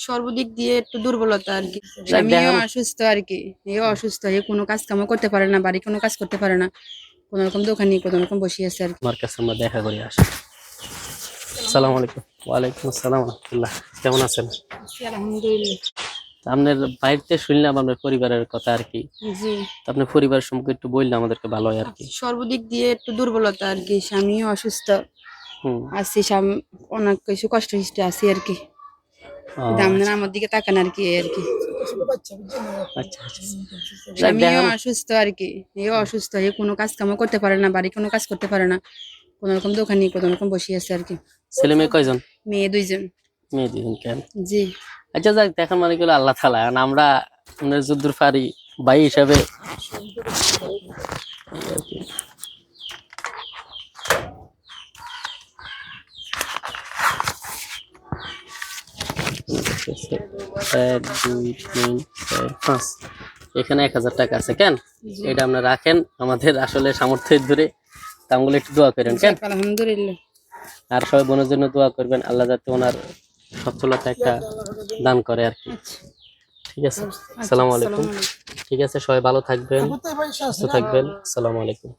সর্বদিক দিয়ে একটু দুর্বলতা আর কি। যাক স্বামীও দেখান। অসুস্থ আর কি। এও অসুস্থ, এ কোনো কাজ কামও করতে পারে না, বাড়ি কোনো কাজ করতে পারে না, কোন রকম দোকানে কোন রকম বসে আছে আর কি। আমার কাছে আমরা দেখা করি আসি। আসসালামু আলাইকুম। ওয়ালাইকুম আসসালাম রাহমাতুল্লাহ। কেমন আছেন? আলহামদুলিল্লাহ। আপনার বাড়িতে শুনলাম আপনার পরিবারের কথা আর কি। জি। তো আপনি পরিবারের সম্পর্কে একটু বললে আমাদেরকে ভালো হয় আর কি। সর্বদিক দিয়ে একটু দুর্বলতা আর কি। স্বামীও অসুস্থ হুম। আছি, অনেক কিছু কষ্ট সৃষ্টি আছি আর কি। আপনারা আচ্ছা আমার দিকে তাকান আর কি, এই আর কি। আচ্ছা আচ্ছা। যাক স্বামীও দেখান। অসুস্থ আর কি। এও অসুস্থ, এ কোনো কাজ কামও করতে পারে না, বাড়ি কোনো কাজ করতে পারে না, কোন রকম দোকানে কোন রকম বসে আছে আর কি। ছেলে মেয়ে কয়জন? মেয়ে 2 জন। মেয়ে দুজন কেন? জি। আচ্ছা যাক দেখান, মানে গেলো আল্লাহ তাআলা, আর আমরা আপনার যদ্দূর পারি ভাই হিসাবে আর কি। 1 2 3 4 5, এখানে 1000 টাকা আছে কেন? এটা আপনি রাখেন, আমাদের আসলে সামর্থ্যের দূরে তামগুলো একটু দোয়া করেন কেন। আলহামদুলিল্লাহ। আর সবাই বোনের জন্য দোয়া করবেন, আল্লাহ যাতে ওনার সচ্ছলতা একটা দান করে আর কি। আচ্ছা ঠিক আছে, আচ্ছা। আসসালামু আসসালামু আলাইকুম। আলাইকুম। ঠিক আছে, সবাই ভালো থাকবেন, সুস্থ থাকবেন। আসসালামু আলাইকুম।